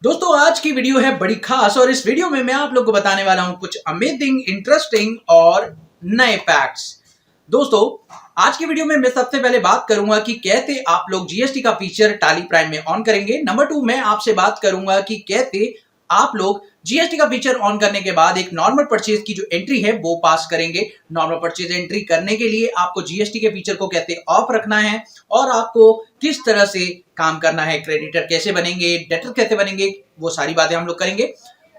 दोस्तों आज की वीडियो है बड़ी खास और इस वीडियो में मैं आप लोग को बताने वाला हूं कुछ अमेजिंग, इंटरेस्टिंग और नए फैक्ट्स। दोस्तों आज की वीडियो में मैं सबसे पहले बात करूंगा कि कैसे आप लोग जीएसटी का फीचर टैली प्राइम में ऑन करेंगे। नंबर 2 मैं आपसे बात करूंगा कि कैसे आप लोग जीएसटी का फीचर ऑन करने के बाद एक नॉर्मल परचेज की जो एंट्री है वो पास करेंगे। नॉर्मल परचेज एंट्री करने के लिए आपको जीएसटी के फीचर को कैसे ऑफ रखना है और आपको किस तरह से काम करना है, क्रेडिटर कैसे बनेंगे, डेटर कैसे बनेंगे, वो सारी बातें हम लोग करेंगे।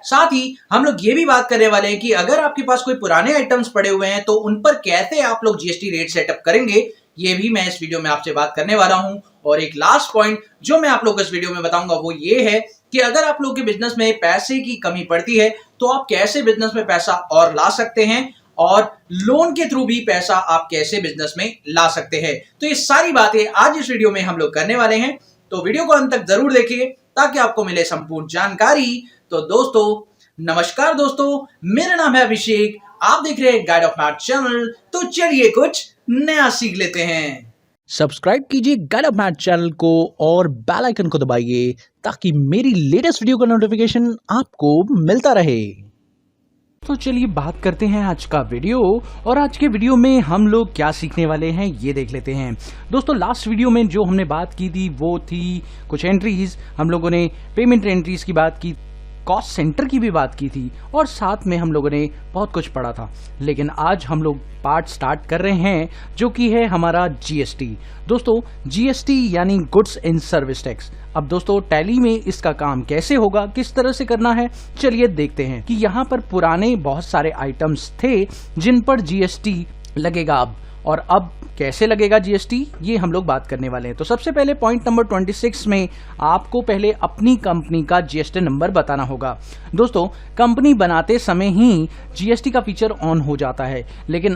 साथ ही हम लोग ये भी बात करने वाले हैं कि अगर आपके पास कोई पुराने आइटम्स पड़े हुए हैं तो उन पर कैसे आप लोग जीएसटी रेट सेटअप करेंगे, ये भी मैं इस वीडियो में आपसे बात करने वाला हूं। और एक लास्ट पॉइंट जो मैं आप लोग को इस वीडियो में बताऊंगा वो ये है कि अगर आप लोग के बिजनेस में पैसे की कमी पड़ती है तो आप कैसे बिजनेस में पैसा और ला सकते हैं और लोन के थ्रू भी पैसा आप कैसे बिजनेस में ला सकते हैं। तो ये सारी बातें आज इस वीडियो में हम लोग करने वाले हैं, तो वीडियो को अंत तक जरूर देखिए ताकि आपको मिले संपूर्ण जानकारी। तो दोस्तों नमस्कार दोस्तों, मेरा नाम है अभिषेक, आप देख रहे हैं गाइड ऑफ मैथ चैनल। तो चलिए कुछ नया सीख लेते हैं। सब्सक्राइब कीजिए गाइड ऑफ मैथ चैनल को और बेल आइकन को दबाइए ताकि मेरी लेटेस्ट वीडियो का नोटिफिकेशन आपको मिलता रहे। तो चलिए बात करते हैं आज का वीडियो, और आज के वीडियो में हम लोग क्या सीखने वाले हैं ये देख लेते हैं। दोस्तों लास्ट वीडियो में जो हमने बात की थी वो थी कुछ एंट्रीज, हम लोगों ने पेमेंट एंट्रीज की बात की, कॉस्ट सेंटर की भी बात की थी और साथ में हम लोगों ने बहुत कुछ पढ़ा था। लेकिन आज हम लोग पार्ट स्टार्ट कर रहे हैं जो कि है हमारा जीएसटी। दोस्तों जीएसटी यानी गुड्स एंड सर्विस टैक्स। अब दोस्तों टैली में इसका काम कैसे होगा, किस तरह से करना है, चलिए देखते हैं कि यहाँ पर पुराने बहुत सारे आइटम्स थे जिन पर जीएसटी लगेगा और अब कैसे लगेगा जीएसटी, ये हम लोग बात करने वाले हैं। तो सबसे पहले पॉइंट नंबर 26 में आपको पहले अपनी कंपनी का जीएसटी नंबर बताना होगा। दोस्तों कंपनी बनाते समय ही जीएसटी का फीचर ऑन हो जाता है, लेकिन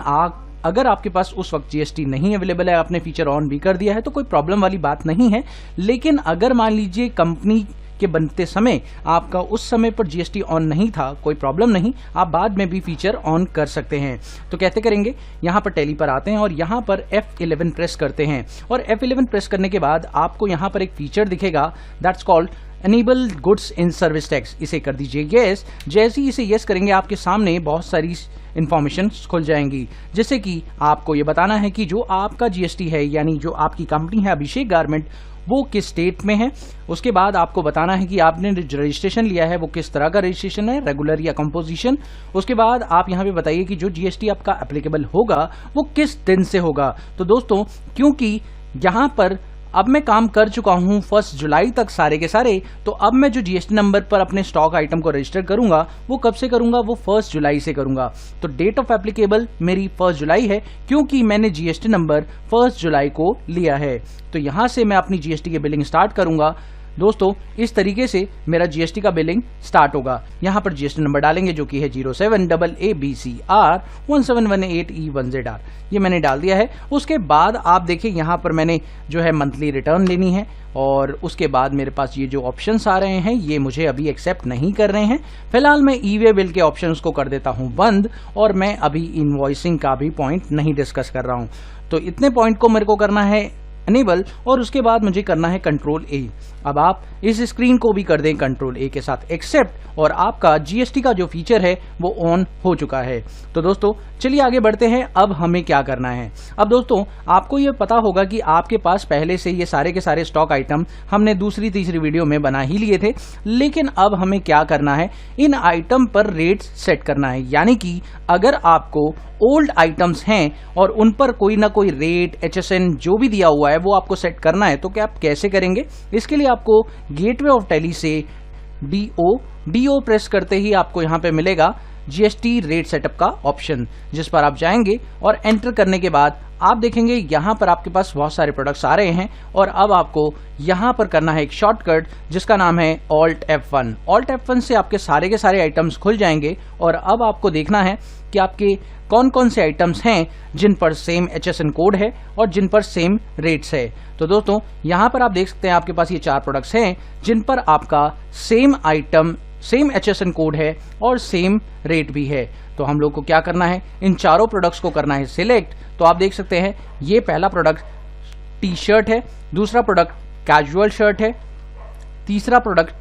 अगर आपके पास उस वक्त जीएसटी नहीं अवेलेबल है, आपने फीचर ऑन भी कर दिया है तो कोई प्रॉब्लम वाली बात नहीं है। लेकिन अगर मान लीजिए कंपनी के बनते समय आपका उस समय पर जीएसटी ऑन नहीं था, कोई प्रॉब्लम नहीं, आप बाद में भी फीचर ऑन कर सकते हैं। तो कैसे करेंगे, यहाँ पर टैली पर आते हैं और यहाँ पर F11 प्रेस करते हैं और F11 प्रेस करने के बाद आपको यहाँ पर एक फीचर दिखेगा that's called enable goods in service tax. इसे कर दीजिए यस। जैसे ही इसे यस करेंगे आपके सामने बहुत सारी इंफॉर्मेशन खुल जाएंगी, जैसे कि आपको ये बताना है कि जो आपका जीएसटी है यानी जो आपकी कंपनी है अभिषेक गारमेंट वो किस स्टेट में है। उसके बाद आपको बताना है कि आपने जो रजिस्ट्रेशन लिया है वो किस तरह का रजिस्ट्रेशन है, रेगुलर या कंपोजिशन। उसके बाद आप यहाँ पे बताइए कि जो जीएसटी आपका एप्लीकेबल होगा वो किस दिन से होगा। तो दोस्तों क्योंकि यहाँ पर अब मैं काम कर चुका हूँ 1 जुलाई तक सारे के सारे, तो अब मैं जो जीएसटी नंबर पर अपने स्टॉक आइटम को रजिस्टर करूंगा वो कब से करूंगा, वो 1 जुलाई से करूंगा। तो डेट ऑफ एप्लीकेबल मेरी 1 जुलाई है क्योंकि मैंने जीएसटी नंबर 1 जुलाई को लिया है। तो यहां से मैं अपनी जीएसटी की बिलिंग स्टार्ट करूंगा। दोस्तों इस तरीके से मेरा जीएसटी का बिलिंग स्टार्ट होगा। यहाँ पर जीएसटी नंबर डालेंगे जो कि है 07AABCR 1718E1ZR, ये मैंने डाल दिया है। उसके बाद आप देखिए यहाँ पर मैंने जो है मंथली रिटर्न लेनी है और उसके बाद मेरे पास ये जो ऑप्शंस आ रहे हैं ये मुझे अभी एक्सेप्ट नहीं कर रहे हैं। फिलहाल मैं ई वे बिल के ऑप्शंस को कर देता हूँ बंद और मैं अभी इनवॉइसिंग का भी पॉइंट नहीं डिस्कस कर रहा हूँ। तो इतने पॉइंट को मेरे को करना है एनेबल और उसके बाद मुझे करना है कंट्रोल ए। अब आप इस स्क्रीन को भी कर दें कंट्रोल ए के साथ एक्सेप्ट और आपका जीएसटी का जो फीचर है वो ऑन हो चुका है। तो दोस्तों चलिए आगे बढ़ते हैं, अब हमें क्या करना है। अब दोस्तों आपको ये पता होगा कि आपके पास पहले से ये सारे के सारे स्टॉक आइटम हमने दूसरी तीसरी वीडियो में बना ही लिए थे, लेकिन अब हमें क्या करना है, इन आइटम पर रेट सेट करना है। यानी कि अगर आपको ओल्ड आइटम्स हैं और उन पर कोई ना कोई रेट HSN जो भी दिया हुआ है वो आपको सेट करना है, तो क्या आप कैसे करेंगे, इसके लिए आपको गेटवे ऑफ टैली से DO प्रेस करते ही आपको यहाँ पे मिलेगा जीएसटी रेट सेटअप का ऑप्शन, जिस पर आप जाएंगे और एंटर करने के बाद आप देखेंगे यहाँ पर आपके पास बहुत सारे प्रोडक्ट्स आ रहे हैं और अब आपको यहाँ पर करना है एक शॉर्टकट जिसका नाम है Alt F1। Alt F1 से आपके सारे के सारे आइटम्स खुल जाएंगे और अब आपको देखना है कि आपके कौन कौन से आइटम्स हैं जिन पर सेम HSN कोड है और जिन पर सेम रेट्स है। तो दोस्तों यहाँ पर आप देख सकते हैं आपके पास ये 4 प्रोडक्ट्स हैं जिन पर आपका same item, same HSN code है और सेम रेट भी है। तो हम लोग को क्या करना है, इन चारों प्रोडक्ट्स को करना है सिलेक्ट। तो आप देख सकते हैं ये पहला प्रोडक्ट टी शर्ट है, दूसरा प्रोडक्ट कैजुअल शर्ट है, तीसरा प्रोडक्ट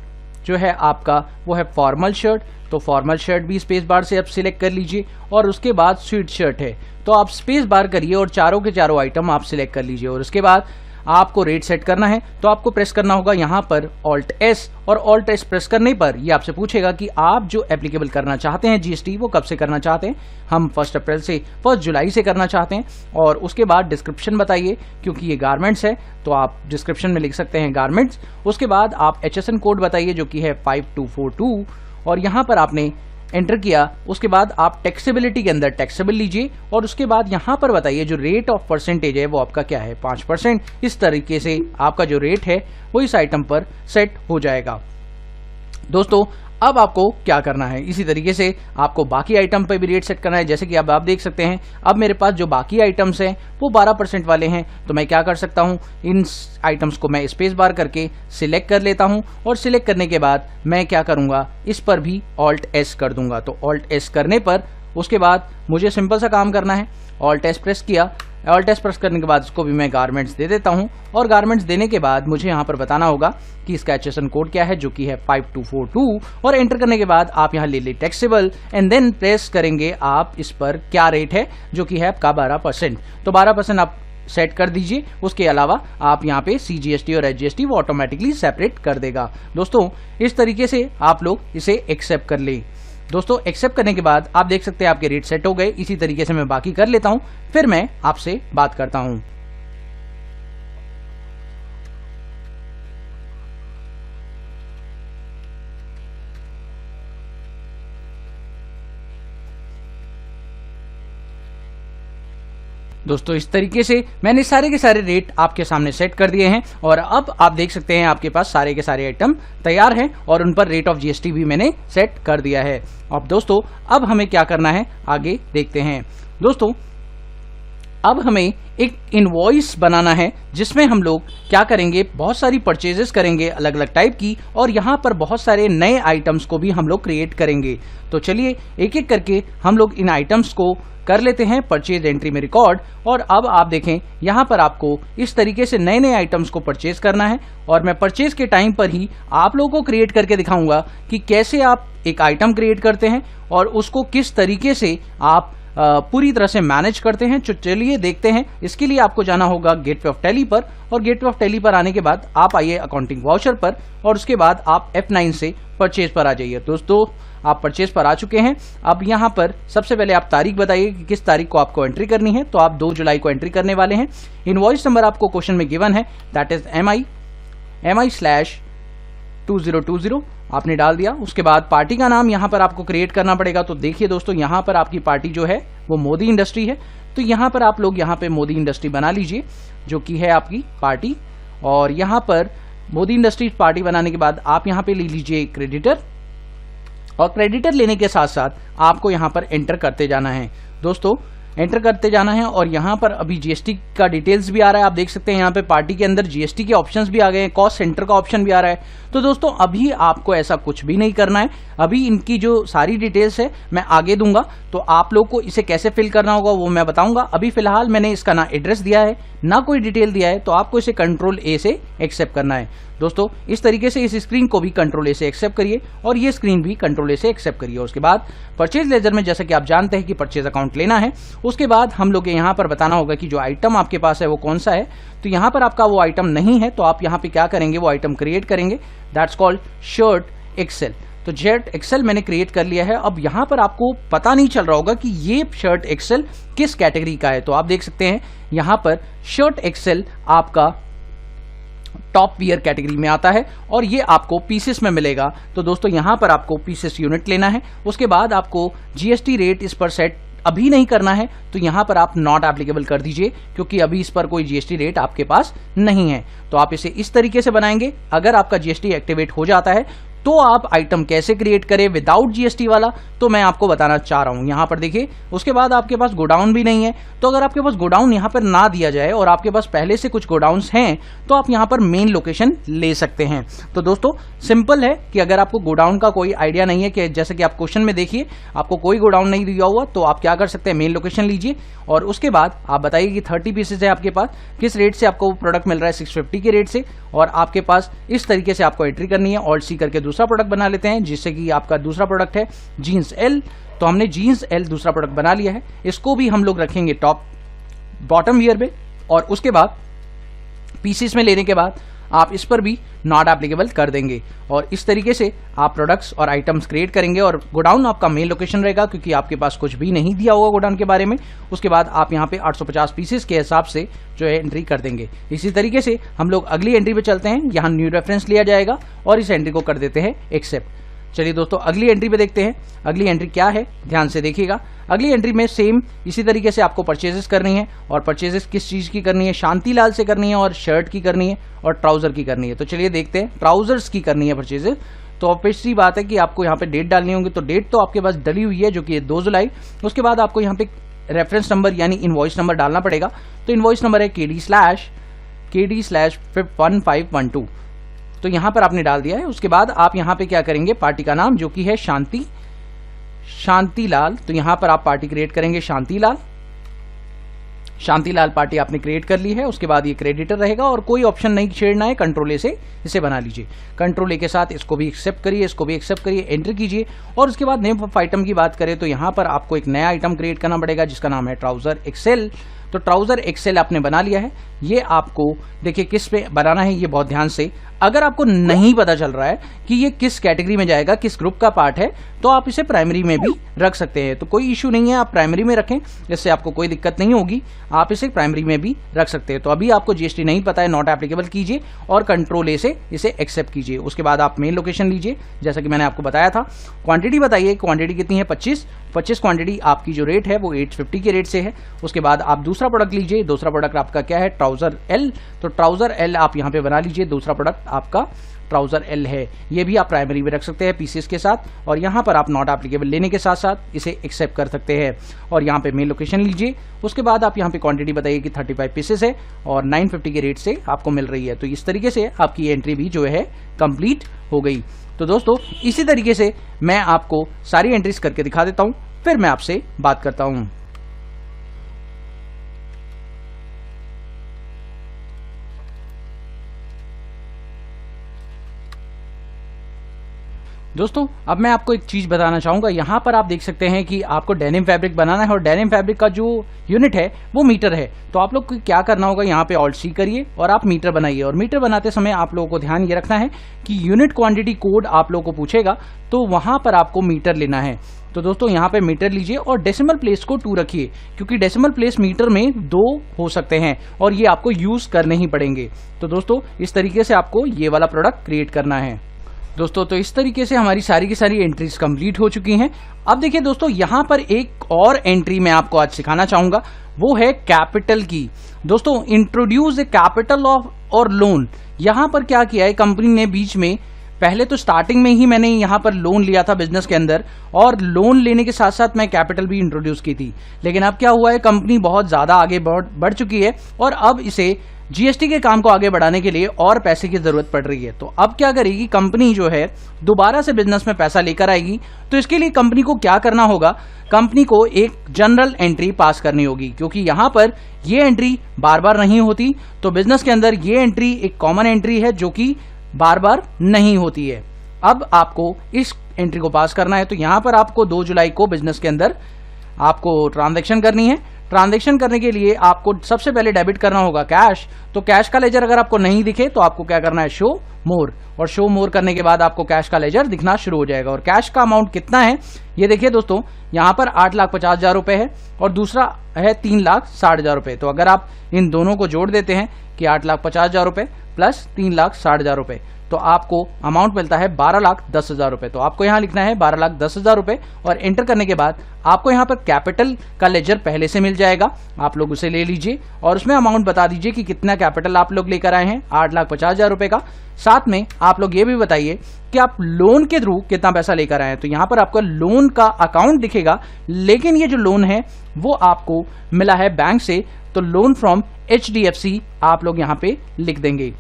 जो है आपका वो है फॉर्मल शर्ट, तो फॉर्मल शर्ट भी स्पेस बार से आप सिलेक्ट कर लीजिए। और उसके बाद स्वीट शर्ट है तो आप स्पेस बार करिए और चारों के चारों आइटम आप सिलेक्ट कर लीजिए। और उसके बाद आपको रेट सेट करना है तो आपको प्रेस करना होगा यहाँ पर Alt S, और Alt S प्रेस करने पर ये आपसे पूछेगा कि आप जो एप्लीकेबल करना चाहते हैं GST वो कब से करना चाहते हैं। हम 1 अप्रैल से 1 जुलाई से करना चाहते हैं। और उसके बाद डिस्क्रिप्शन बताइए, क्योंकि ये गारमेंट्स है तो आप डिस्क्रिप्शन में लिख सकते हैं गारमेंट्स। उसके बाद आप HSN कोड बताइए जो कि है 5242, और यहाँ पर आपने एंटर किया। उसके बाद आप टैक्सेबिलिटी के अंदर टैक्सेबल लीजिए और उसके बाद यहाँ पर बताइए जो रेट ऑफ परसेंटेज है वो आपका क्या है, 5%। इस तरीके से आपका जो रेट है वो इस आइटम पर सेट हो जाएगा। दोस्तों अब आपको क्या करना है, इसी तरीके से आपको बाकी आइटम पे भी रेट सेट करना है। जैसे कि अब आप देख सकते हैं अब मेरे पास जो बाकी आइटम्स हैं वो 12% वाले हैं, तो मैं क्या कर सकता हूं, इन आइटम्स को मैं स्पेस बार करके सिलेक्ट कर लेता हूं। और सिलेक्ट करने के बाद मैं क्या करूंगा, इस पर भी Alt S कर दूंगा। तो Alt S करने पर उसके बाद मुझे सिंपल सा काम करना है, Alt S प्रेस किया। Alt S प्रेस करने के बाद इसको भी मैं गारमेंट्स दे देता हूं। और गारमेंट्स देने के बाद मुझे यहाँ पर बताना होगा कि इसका HSN कोड क्या है जो कि है 5242, और एंटर करने के बाद आप यहाँ ले ले टैक्सेबल एंड देन प्रेस करेंगे आप इस पर क्या रेट है जो कि है आपका 12%। तो 12% आप सेट कर दीजिए। उसके अलावा आप यहाँ पे CGST और HGST वो ऑटोमेटिकली सेपरेट कर देगा। दोस्तों इस तरीके से आप लोग इसे एक्सेप्ट कर लें। दोस्तों एक्सेप्ट करने के बाद आप देख सकते हैं आपके रेट सेट हो गए। इसी तरीके से मैं बाकी कर लेता हूं, फिर मैं आपसे बात करता हूं। दोस्तों इस तरीके से मैंने सारे के सारे रेट आपके सामने सेट कर दिए हैं और अब आप देख सकते हैं आपके पास सारे के सारे आइटम तैयार हैं और उन पर रेट ऑफ GST भी मैंने सेट कर दिया है। अब दोस्तों अब हमें क्या करना है आगे देखते हैं। दोस्तों अब हमें एक इनवॉइस बनाना है जिसमें हम लोग क्या करेंगे, बहुत सारी परचेजेस करेंगे अलग अलग टाइप की, और यहाँ पर बहुत सारे नए आइटम्स को भी हम लोग क्रिएट करेंगे। तो चलिए एक एक करके हम लोग इन आइटम्स को कर लेते हैं परचेज एंट्री में रिकॉर्ड। और अब आप देखें यहाँ पर आपको इस तरीके से नए नए आइटम्स को परचेज करना है और मैं परचेज के टाइम पर ही आप लोगों को क्रिएट करके दिखाऊंगा कि कैसे आप एक आइटम क्रिएट करते हैं और उसको किस तरीके से आप पूरी तरह से मैनेज करते हैं। चलिए देखते हैं। इसके लिए आपको जाना होगा गेटवे ऑफ टैली पर, और गेटवे ऑफ टैली पर आने के बाद आप आइए अकाउंटिंग वाउचर पर और उसके बाद आप F9 से परचेज पर आ जाइए। दोस्तों आप परचेज पर आ चुके हैं। अब यहाँ पर सबसे पहले आप तारीख बताइए कि किस तारीख को आपको एंट्री करनी है। तो आप 2 जुलाई को एंट्री करने वाले हैं। इनवॉइस नंबर आपको क्वेश्चन में गिवन है, दैट इज MI/2020 आपने डाल दिया। उसके बाद पार्टी का नाम यहाँ पर आपको क्रिएट करना पड़ेगा। तो देखिए दोस्तों यहाँ पर आपकी पार्टी जो है वो मोदी इंडस्ट्री है, तो यहाँ पर आप लोग यहाँ पे मोदी इंडस्ट्री बना लीजिए जो कि है आपकी पार्टी। और यहाँ पर मोदी इंडस्ट्री पार्टी बनाने के बाद आप यहाँ पे ले लीजिए क्रेडिटर, और क्रेडिटर लेने के साथ साथ आपको यहाँ पर एंटर करते जाना है। दोस्तों एंटर करते जाना है और यहाँ पर अभी GST का डिटेल्स भी आ रहा है। आप देख सकते हैं यहाँ पे पार्टी के अंदर GST के ऑप्शंस भी आ गए हैं, कॉस्ट सेंटर का ऑप्शन भी आ रहा है। तो दोस्तों अभी आपको ऐसा कुछ भी नहीं करना है। अभी इनकी जो सारी डिटेल्स है मैं आगे दूंगा, तो आप लोग को इसे कैसे फिल करना होगा वो मैं बताऊंगा। अभी फिलहाल मैंने इसका ना एड्रेस दिया है ना कोई डिटेल दिया है, तो आपको इसे कंट्रोल A से एक्सेप्ट करना है। दोस्तों इस तरीके से इस स्क्रीन को भी कंट्रोल A से एक्सेप्ट करिए और ये स्क्रीन भी कंट्रोल A से एक्सेप्ट करिए। उसके बाद परचेज लेजर में जैसा कि आप जानते हैं कि परचेज अकाउंट लेना है। उसके बाद हम लोग यहाँ पर बताना होगा कि जो आइटम आपके पास है वो कौन सा है। तो यहाँ पर आपका वो आइटम नहीं है, तो आप यहाँ पे क्या करेंगे, वो आइटम क्रिएट करेंगे, दैट्स कॉल्ड शर्ट एक्सेल। तो शर्ट एक्सेल मैंने क्रिएट कर लिया है। अब यहाँ पर आपको पता नहीं चल रहा होगा कि ये शर्ट एक्सेल किस कैटेगरी का है। तो आप देख सकते हैं यहाँ पर शर्ट एक्सेल आपका टॉप वियर कैटेगरी में आता है और ये आपको पीसेस में मिलेगा। तो दोस्तों यहाँ पर आपको पीसेस यूनिट लेना है। उसके बाद आपको GST रेट इस पर सेट अभी नहीं करना है, तो यहाँ पर आप नॉट एप्लीकेबल कर दीजिए क्योंकि अभी इस पर कोई GST रेट आपके पास नहीं है। तो आप इसे इस तरीके से बनाएंगे। अगर आपका GST एक्टिवेट हो जाता है तो आप आइटम कैसे क्रिएट करें विदाउट GST वाला, तो मैं आपको बताना चाह रहा हूं। यहाँ पर देखिए, उसके बाद आपके पास गोडाउन भी नहीं है। तो अगर आपके पास गोडाउन यहाँ पर ना दिया जाए और आपके पास पहले से कुछ गोडाउन्स हैं तो आप यहाँ पर मेन लोकेशन ले सकते हैं। तो दोस्तों सिंपल है कि अगर आपको गोडाउन का कोई आइडिया नहीं है, कि जैसे कि आप क्वेश्चन में देखिए आपको कोई गोडाउन नहीं दिया हुआ, तो आप क्या कर सकते हैं, मेन लोकेशन लीजिए और उसके बाद आप बताइए कि 30 पीसेज है आपके पास, किस रेट से आपको प्रोडक्ट मिल रहा है, 650 के रेट से, और आपके पास इस तरीके से आपको एंट्री करनी है। Alt C करके दूसरा प्रोडक्ट बना लेते हैं, जिससे कि आपका दूसरा प्रोडक्ट है जीन्स एल। तो हमने जीन्स एल दूसरा प्रोडक्ट बना लिया है, इसको भी हम लोग रखेंगे टॉप बॉटम वियर में, और उसके बाद पीसीस में लेने के बाद आप इस पर भी नॉट एप्लीकेबल कर देंगे, और इस तरीके से आप प्रोडक्ट्स और आइटम्स क्रिएट करेंगे। और गोडाउन आपका मेन लोकेशन रहेगा, क्योंकि आपके पास कुछ भी नहीं दिया होगा गोडाउन के बारे में। उसके बाद आप यहाँ पे 850 पीसेस के हिसाब से जो है एंट्री कर देंगे। इसी तरीके से हम लोग अगली एंट्री पे चलते हैं। यहाँ न्यू रेफरेंस लिया जाएगा और इस एंट्री को कर देते हैं एक्सेप्ट। चलिए दोस्तों अगली एंट्री पे देखते हैं। अगली एंट्री क्या है, ध्यान से देखिएगा। अगली एंट्री में सेम इसी तरीके से आपको परचेजेस करनी है, और परचेजेस किस चीज़ की करनी है, शांतिलाल से करनी है, और शर्ट की करनी है, और ट्राउजर की करनी है। तो चलिए देखते हैं, ट्राउजर्स की करनी है परचेजेस। तो ऑब्वियसली बात है कि आपको यहाँ पे डेट डालनी होगी। तो डेट तो आपके पास डली हुई है, जो कि 2 जुलाई। उसके बाद आपको यहाँ पे रेफरेंस नंबर यानी इनवॉइस नंबर डालना पड़ेगा। तो इनवॉइस नंबर है KD/1512। तो यहाँ पर आपने डाल दिया है। उसके बाद आप यहाँ पे क्या करेंगे, पार्टी का नाम जो कि है शांतिलाल। तो यहाँ पर आप पार्टी क्रिएट करेंगे शांतिलाल पार्टी आपने क्रिएट कर ली है। उसके बाद ये क्रेडिटर रहेगा, और कोई ऑप्शन नहीं छेड़ना है, कंट्रोल ए से इसे बना लीजिए। कंट्रोल ए के साथ इसको भी एक्सेप्ट करिए, इसको भी एक्सेप्ट करिए, एंटर कीजिए। और उसके बाद नेम ऑफ आइटम की बात करें तो यहाँ पर आपको एक नया आइटम क्रिएट करना पड़ेगा, जिसका नाम है ट्राउजर एक्सेल। तो ट्राउजर एक्सेल आपने बना लिया है। ये आपको देखिए किस पे बनाना है, ये बहुत ध्यान से। अगर आपको नहीं पता चल रहा है कि ये किस कैटेगरी में जाएगा, किस ग्रुप का पार्ट है, तो आप इसे प्राइमरी में भी रख सकते हैं। तो कोई इशू नहीं है, आप प्राइमरी में रखें, इससे आपको कोई दिक्कत नहीं होगी। आप इसे प्राइमरी में भी रख सकते हैं। तो अभी आपको जीएसटी नहीं पता है, नॉट एप्लीकेबल कीजिए और कंट्रोल ए से इसे एक्सेप्ट कीजिए। उसके बाद आप मेन लोकेशन लीजिए, जैसा कि मैंने आपको बताया था। क्वांटिटी बताइए, क्वांटिटी कितनी है, 25 क्वांटिटी। आपकी जो रेट है वो 850 के रेट से है। उसके बाद आप दूसरा प्रोडक्ट लीजिए। दूसरा प्रोडक्ट आपका क्या है, ट्राउजर एल। तो ट्राउजर एल आप यहाँ पे बना लीजिए। दूसरा प्रोडक्ट आपका ट्राउजर एल है। ये भी आप प्राइमरी में रख सकते हैं पीसेस के साथ, और यहाँ पर आप नॉट एप्लीकेबल लेने के साथ साथ इसे एक्सेप्ट कर सकते हैं। और यहाँ पे मेन लोकेशन लीजिए। उसके बाद आप यहाँ पे क्वांटिटी बताइए कि 35 पीसेस है और 950 के रेट से आपको मिल रही है। तो इस तरीके से आपकी एंट्री भी जो है कंप्लीट हो गई। तो दोस्तों इसी तरीके से मैं आपको सारी एंट्रीज करके दिखा देता हूँ, फिर मैं आपसे बात करता हूँ। दोस्तों अब मैं आपको एक चीज बताना चाहूंगा। यहाँ पर आप देख सकते हैं कि आपको डेनिम फैब्रिक बनाना है, और डेनिम फैब्रिक का जो यूनिट है वो मीटर है। तो आप लोग को क्या करना होगा, यहाँ पे ऑल्ट सी करिए और आप मीटर बनाइए। और मीटर बनाते समय आप लोगों को ध्यान ये रखना है कि यूनिट क्वांटिटी कोड आप लोगों को पूछेगा, तो वहां पर आपको मीटर लेना है। तो दोस्तों यहाँ पे मीटर लीजिए और डेसिमल प्लेस को 2 रखिए, क्योंकि डेसिमल प्लेस मीटर में 2 हो सकते हैं और ये आपको यूज करने ही पड़ेंगे। तो दोस्तों इस तरीके से आपको ये वाला प्रोडक्ट क्रिएट करना है। दोस्तों तो इस तरीके से हमारी सारी की सारी एंट्रीज कंप्लीट हो चुकी हैं। अब देखिए दोस्तों, यहाँ पर एक और एंट्री मैं आपको आज सिखाना चाहूंगा, वो है कैपिटल की। दोस्तों इंट्रोड्यूस ए कैपिटल ऑफ और लोन। यहाँ पर क्या किया है कंपनी ने बीच में, पहले तो स्टार्टिंग में ही मैंने यहाँ पर लोन लिया था बिजनेस के अंदर, और लोन लेने के साथ साथ मैं कैपिटल भी इंट्रोड्यूस की थी। लेकिन अब क्या हुआ है, कंपनी बहुत ज्यादा आगे बढ़ चुकी है और अब इसे जीएसटी के काम को आगे बढ़ाने के लिए और पैसे की जरूरत पड़ रही है। तो अब क्या करेगी कंपनी, जो है दोबारा से बिजनेस में पैसा लेकर आएगी। तो इसके लिए कंपनी को क्या करना होगा, कंपनी को एक जनरल एंट्री पास करनी होगी, क्योंकि यहाँ पर ये एंट्री बार बार नहीं होती। तो बिजनेस के अंदर ये एंट्री एक कॉमन एंट्री है जो कि बार बार नहीं होती है। अब आपको इस एंट्री को पास करना है। तो यहाँ पर आपको 2 जुलाई को बिजनेस के अंदर आपको ट्रांजैक्शन करनी है। ट्रांजैक्शन करने के लिए आपको सबसे पहले डेबिट करना होगा कैश। तो कैश का लेजर अगर आपको नहीं दिखे तो आपको क्या करना है, शो मोर। और शो मोर करने के बाद आपको कैश का लेजर दिखना शुरू हो जाएगा। और कैश का अमाउंट कितना है ये देखिए दोस्तों, यहाँ पर 8,50,000 रुपए है और दूसरा है 3,60,000 रुपए। तो अगर आप इन दोनों को जोड़ देते हैं कि 8,50,000 रुपए प्लस 3,60,000 रुपए, तो आपको अमाउंट मिलता है 12,10,000 रुपए। तो आपको यहाँ लिखना है 12,10,000 रुपए और एंटर करने के बाद आपको यहाँ पर कैपिटल का लेजर पहले से मिल जाएगा। आप लोग उसे ले लीजिए और उसमें अमाउंट बता दीजिए कि कितना कैपिटल आप लोग लेकर आए हैं, 8,50,000 रुपए का। साथ में आप लोग ये भी बताइए कि आप लोन के थ्रू कितना पैसा लेकर आए हैं। तो यहाँ पर आपका लोन का अकाउंट दिखेगा, लेकिन ये जो लोन है वो आपको मिला है बैंक से। तो लोन फ्रॉम HDFC आप लोग यहाँ पे लिख देंगे।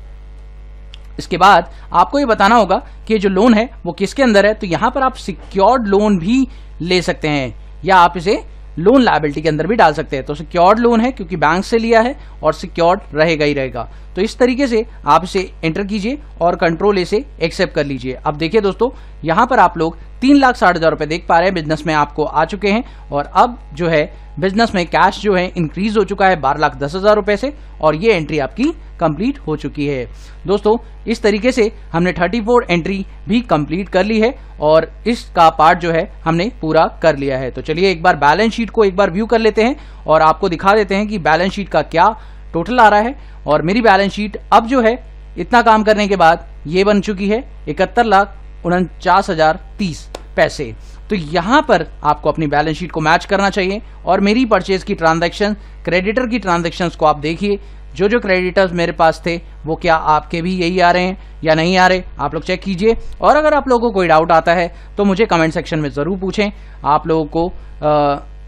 इसके बाद आपको ये बताना होगा कि जो लोन है वो किसके अंदर है। तो यहां पर आप सिक्योर्ड लोन भी ले सकते हैं या आप इसे लोन लायबिलिटी के अंदर भी डाल सकते हैं। तो सिक्योर्ड लोन है क्योंकि बैंक से लिया है और सिक्योर्ड रहेगा ही रहेगा। तो इस तरीके से आप इसे एंटर कीजिए और कंट्रोल इसे एक्सेप्ट कर लीजिए। अब देखिए दोस्तों, यहाँ पर आप लोग 3,60,000 रुपए देख पा रहे हैं बिजनेस में आपको आ चुके हैं। और अब जो है बिजनेस में कैश जो है इंक्रीज हो चुका है 12,10,000 रुपए से, और ये एंट्री आपकी कंप्लीट हो चुकी है। दोस्तों इस तरीके से हमने 34 एंट्री भी कंप्लीट कर ली है और इसका पार्ट जो है हमने पूरा कर लिया है। तो चलिए एक बार बैलेंस शीट को एक बार व्यू कर लेते हैं और आपको दिखा देते हैं कि बैलेंस शीट का क्या टोटल आ रहा है। और मेरी बैलेंस शीट अब जो है इतना काम करने के बाद ये बन चुकी है 71,49,030 पैसे। तो यहां पर आपको अपनी बैलेंस शीट को मैच करना चाहिए। और मेरी परचेज की ट्रांजैक्शन, क्रेडिटर की ट्रांजैक्शंस को आप देखिए, जो जो क्रेडिटर्स मेरे पास थे वो क्या आपके भी यही आ रहे हैं या नहीं आ रहे, आप लोग चेक कीजिए। और अगर आप लोगों को कोई डाउट आता है तो मुझे कमेंट सेक्शन में ज़रूर पूछें। आप लोगों को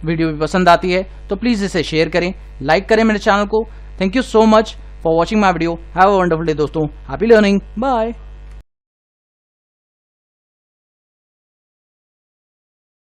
वीडियो भी पसंद आती है तो प्लीज़ इसे शेयर करें, लाइक करें मेरे चैनल को। Thank you so much for watching my video. Have a wonderful day दोस्तों। Happy learning. बाय।